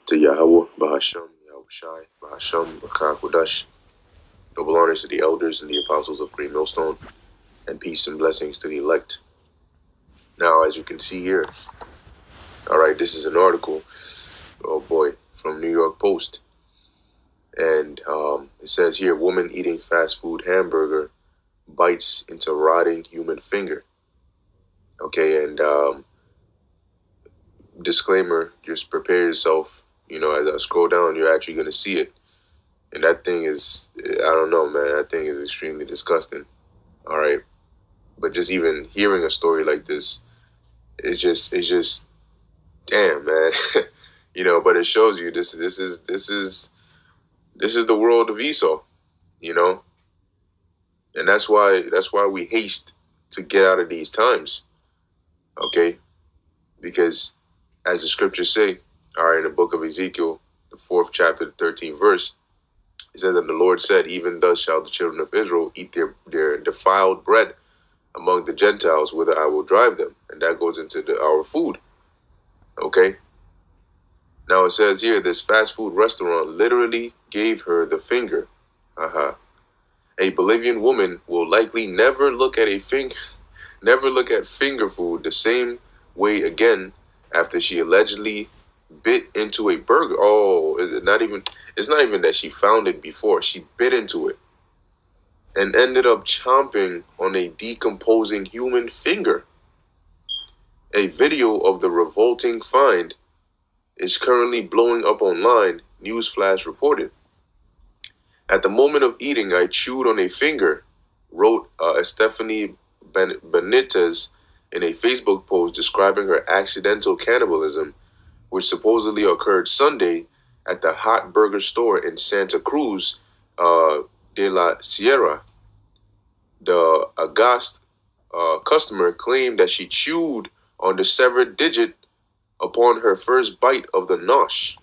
to Yahawah, Bahasham, Yahawashi, Bahasham, Baqar, double honors to the elders and the apostles of Green Millstone, and peace and blessings to the elect. Now, as you can see here, all right, this is an article, oh boy, from New York Post. And it says here, woman eating fast food hamburger bites into rotting human finger. Okay, and disclaimer, just prepare yourself. You know, as I scroll down, you're actually going to see it. And that thing is, I don't know, man, that thing is extremely disgusting. All right. But just even hearing a story like this, it's just, damn, man. You know, but it shows you this is the world of Esau, you know? And that's why we haste to get out of these times. Okay? Because as the scriptures say, all right, in the book of Ezekiel, the 4th chapter, the 13th verse, it says, and the Lord said, even thus shall the children of Israel eat their defiled bread among the Gentiles, whither I will drive them. And that goes into our food. Okay? Now it says here, this fast food restaurant literally gave her the finger. A Bolivian woman will likely never look at finger food the same way again after she allegedly bit into a burger. Oh, it's not even that she found it before. She bit into it and ended up chomping on a decomposing human finger. A video of the revolting find is currently blowing up online, Newsflash reported. At the moment of eating, I chewed on a finger, wrote Stephanie Benitez in a Facebook post describing her accidental cannibalism, which supposedly occurred Sunday at the Hot Burger store in Santa Cruz de la Sierra. The aghast customer claimed that she chewed on the severed digit upon her first bite of the nosh.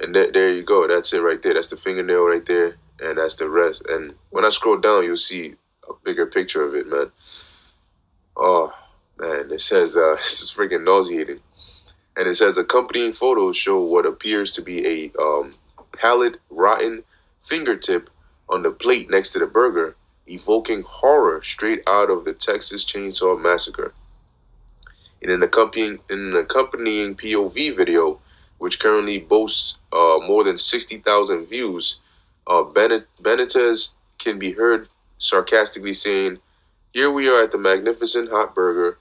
And there you go. That's it right there. That's the fingernail right there. And that's the rest. And when I scroll down, you'll see a bigger picture of it, man. Oh, man. It says, this is freaking nauseating. And it says accompanying photos show what appears to be a pallid, rotten fingertip on the plate next to the burger, evoking horror straight out of the Texas Chainsaw Massacre. In an accompanying POV video, which currently boasts more than 60,000 views, Benitez can be heard sarcastically saying, here we are at the magnificent hot burger,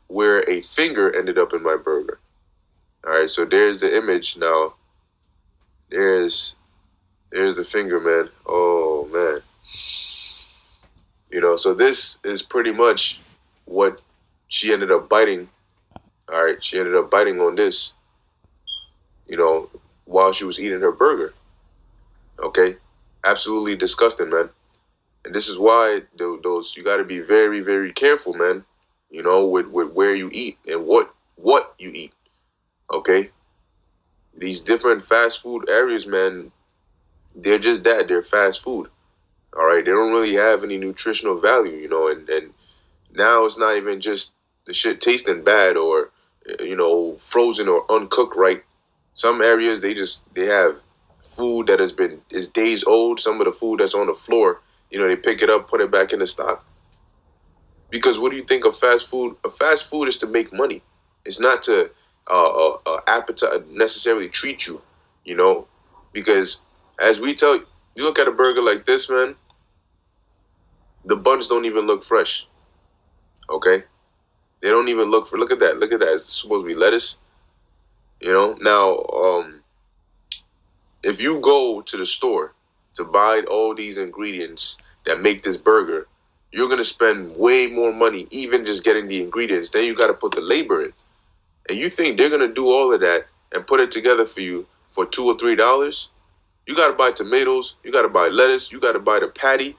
where a finger ended up in my burger. All right, so there's the image now. There's the finger, man. Oh, man. You know, so this is pretty much what she ended up biting. All right, she ended up biting on this, you know, while she was eating her burger. Okay? Absolutely disgusting, man. And this is why those you got to be very, very careful, man, you know, with where you eat and what you eat. Okay? These different fast food areas, man, they're just that. They're fast food. All right? They don't really have any nutritional value, you know, and now it's not even just the shit tasting bad or, you know, frozen or uncooked right. Some areas, they have food that is days old. Some of the food that's on the floor, you know, they pick it up, put it back in the stock. Because what do you think of fast food? A fast food is to make money. It's not to appetite necessarily treat you, you know. Because as we tell you, you look at a burger like this, man, the buns don't even look fresh. Okay? They don't even look at that. Look at that. It's supposed to be lettuce. You know? Now, if you go to the store to buy all these ingredients that make this burger, you're going to spend way more money even just getting the ingredients. Then you got to put the labor in. And you think they're going to do all of that and put it together for you for $2 or $3? You got to buy tomatoes. You got to buy lettuce. You got to buy the patty.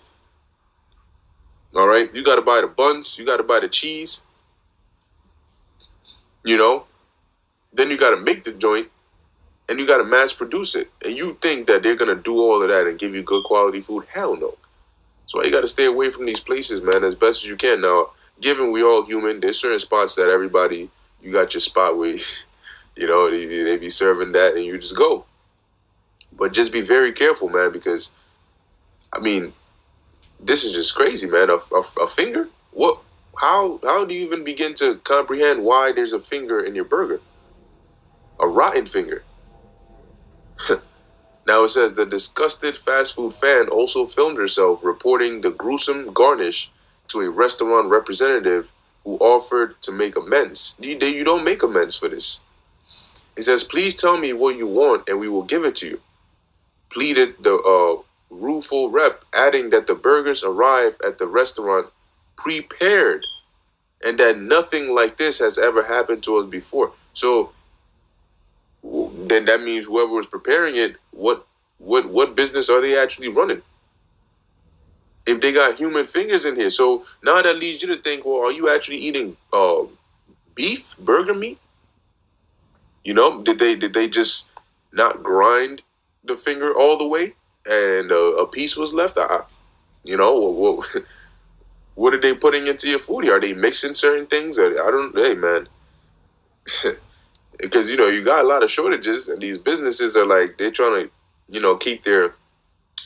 All right? You got to buy the buns. You got to buy the cheese. You know? Then you got to make the joint. And you got to mass produce it. And you think that they're going to do all of that and give you good quality food? Hell no. So you got to stay away from these places, man, as best as you can. Now, given we all human, there's certain spots that everybody, you got your spot where, You know, they be serving that, and you just go. But just be very careful, man, because I mean, this is just crazy, man. A finger? What? How do you even begin to comprehend why there's a finger in your burger? A rotten finger. Now it says the disgusted fast food fan also filmed herself reporting the gruesome garnish to a restaurant representative who offered to make amends. You don't make amends for this. He says, "Please tell me what you want and we will give it to you," pleaded the rueful rep, adding that the burgers arrive at the restaurant prepared and that nothing like this has ever happened to us before. So then that means whoever was preparing it, what business are they actually running? If they got human fingers in here, so now that leads you to think, well, are you actually eating beef, burger meat? You know, did they just not grind the finger all the way and a piece was left? You know, what are they putting into your food? Are they mixing certain things? I don't. Hey, man, because you know you got a lot of shortages, and these businesses are like they're trying to, you know, keep their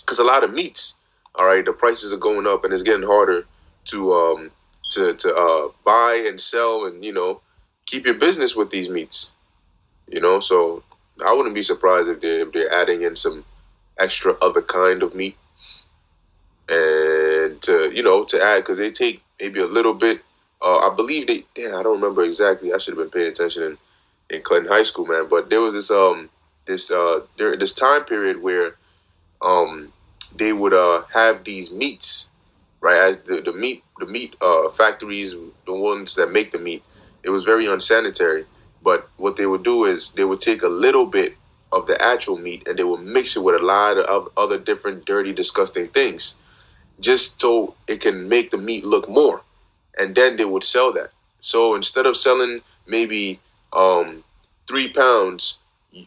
because a lot of meats. All right, the prices are going up, and it's getting harder to buy and sell, and you know, keep your business with these meats. You know, so I wouldn't be surprised if they're adding in some extra other kind of meat and to you know to add because they take maybe a little bit. I believe they. Yeah, I don't remember exactly. I should have been paying attention in Clinton High School, man. But there was this time period where um they would have these meats right as the meat factories, the ones that make the meat. It was very unsanitary. But what they would do is they would take a little bit of the actual meat and they would mix it with a lot of other different dirty, disgusting things just so it can make the meat look more. And then they would sell that. So instead of selling maybe 3 pounds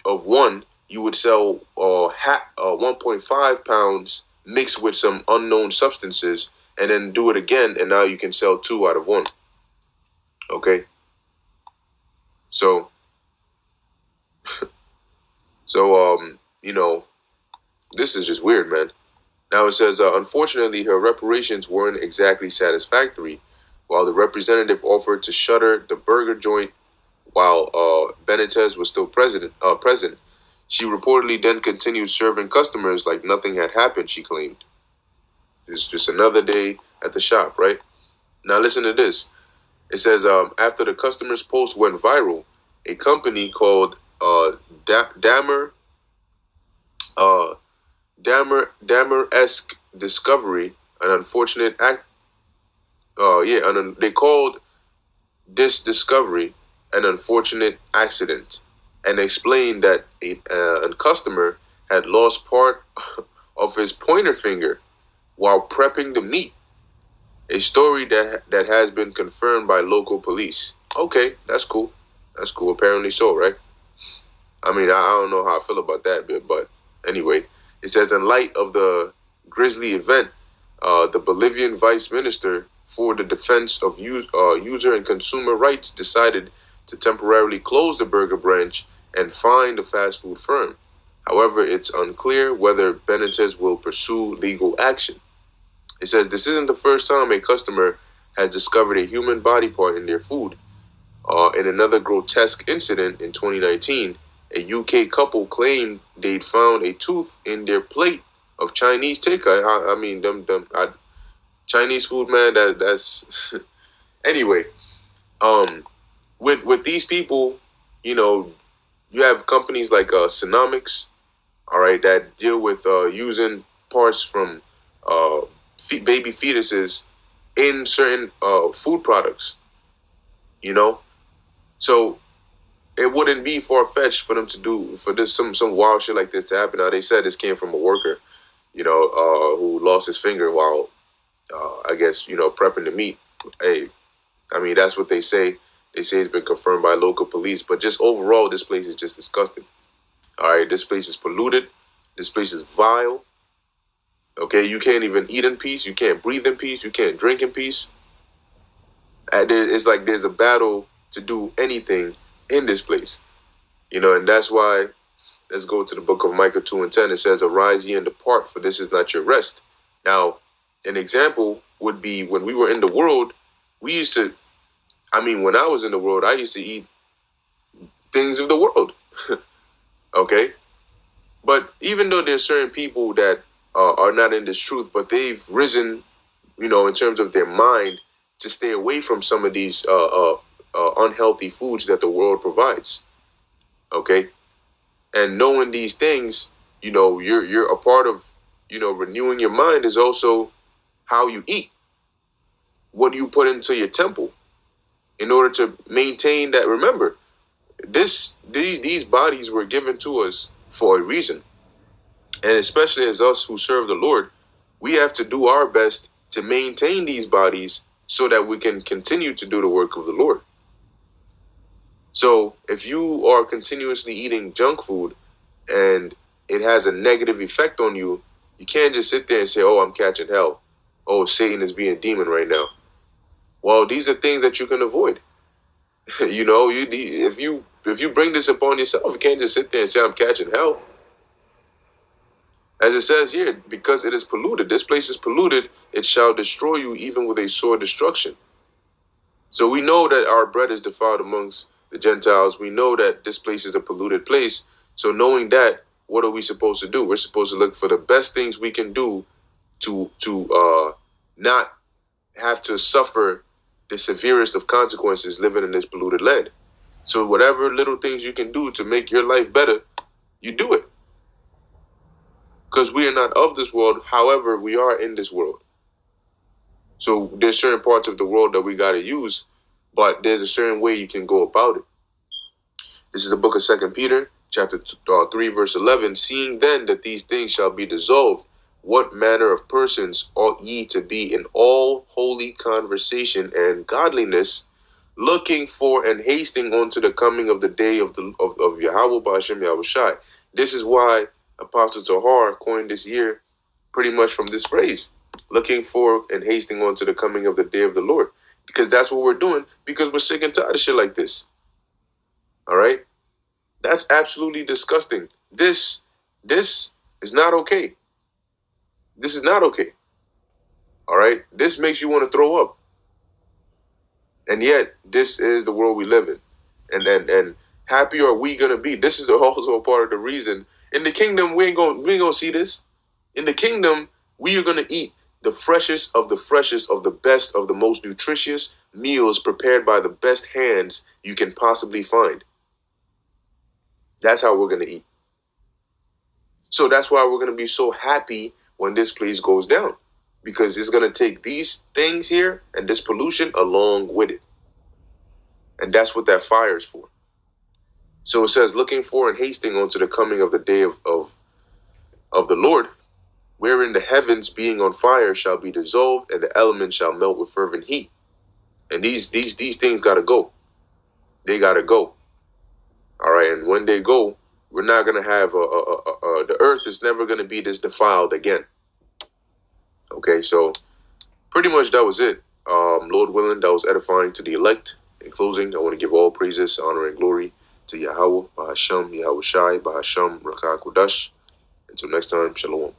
of one, you would sell 1.5 pounds mixed with some unknown substances, and then do it again, and now you can sell two out of one. Okay, so you know, this is just weird, man. Now it says, unfortunately, her reparations weren't exactly satisfactory. While the representative offered to shutter the burger joint while Benitez was still present, she reportedly then continued serving customers like nothing had happened. She claimed it's just another day at the shop, right? Now listen to this. It says, after the customer's post went viral, a company called Dammer uh, Dammer-esque Discovery, an unfortunate act. They called this discovery an unfortunate accident, and explained that a customer had lost part of his pointer finger while prepping the meat. A story that has been confirmed by local police. Okay, that's cool. That's cool. Apparently so, right? I mean, I don't know how I feel about that bit, but anyway, it says in light of the grisly event, the Bolivian Vice Minister for the Defense of User and Consumer Rights decided to temporarily close the burger branch and fine the fast food firm. However, it's unclear whether Benitez will pursue legal action. It says this isn't the first time a customer has discovered a human body part in their food. In another grotesque incident in 2019, a UK couple claimed they'd found a tooth in their plate of Chinese takeout. I mean, Chinese food, man. That's anyway. With these people, you know, you have companies like Synomics, all right, that deal with using parts from uh, baby fetuses in certain food products. You know, so it wouldn't be far fetched for them to do for this some wild shit like this to happen. Now they said this came from a worker, you know, who lost his finger while I guess you know prepping the meat. Hey, I mean that's what they say. They say it's been confirmed by local police, but just overall, this place is just disgusting. All right, this place is polluted. This place is vile. Okay, you can't even eat in peace. You can't breathe in peace. You can't drink in peace. It's like there's a battle to do anything in this place. And that's why, let's go to the book of Micah 2:10. It says, "Arise ye and depart, for this is not your rest." Now, an example would be when we were in the world, we used to, when I was in the world, I used to eat things of the world. Okay? But even though there's certain people that are not in this truth, but they've risen, in terms of their mind, to stay away from some of these unhealthy foods that the world provides. Okay? And knowing these things, you're a part of, renewing your mind is also how you eat. What do you put into your temple in order to maintain that? Remember, these bodies were given to us for a reason. And especially as us who serve the Lord, we have to do our best to maintain these bodies so that we can continue to do the work of the Lord. So if you are continuously eating junk food and it has a negative effect on you, you can't just sit there and say, "Oh, I'm catching hell. Oh, Satan is being demon right now." Well, these are things that you can avoid. If you bring this upon yourself, you can't just sit there and say, "I'm catching hell." As it says here, because it is polluted, this place is polluted, it shall destroy you even with a sore destruction. So we know that our bread is defiled amongst the Gentiles. We know that this place is a polluted place. So knowing that, what are we supposed to do? We're supposed to look for the best things we can do to not have to suffer the severest of consequences living in this polluted land. So whatever little things you can do to make your life better, you do it. Because we are not of this world, however, we are in this world. So there's certain parts of the world that we got to use, but there's a certain way you can go about it. This is the book of 2 Peter, chapter 3, verse 11. "Seeing then that these things shall be dissolved, what manner of persons ought ye to be in all holy conversation and godliness, looking for and hasting on to the coming of the day of Yahawah, Bahasham, Yahawashi." This is why Apostle Tahar coined this year pretty much from this phrase, looking for and hasting on to the coming of the day of the Lord. Because that's what we're doing, because we're sick and tired of shit like this. All right? That's absolutely disgusting. This is not okay. This is not okay. All right? This makes you want to throw up. And yet, this is the world we live in. And happy are we gonna be? This is also a part of the reason. In the kingdom, we ain't gonna see this. In the kingdom, we are gonna eat the freshest of the best of the most nutritious meals prepared by the best hands you can possibly find. That's how we're gonna eat. So that's why we're gonna be so happy when this place goes down. Because it's gonna take these things here and this pollution along with it. And that's what that fire is for. So it says, looking for and hasting on to the coming of the day of the Lord, wherein the heavens being on fire shall be dissolved, and the elements shall melt with fervent heat. And these things gotta go. They gotta go. All right, and when they go, we're not gonna have the earth is never gonna be this defiled again. Okay, so pretty much that was it. Lord willing, that was edifying to the elect. In closing, I want to give all praises, honor, and glory to Yahawah, Bahasham, Yahawashi, Bahasham, Rakah Kudash. Until next time, Shalom.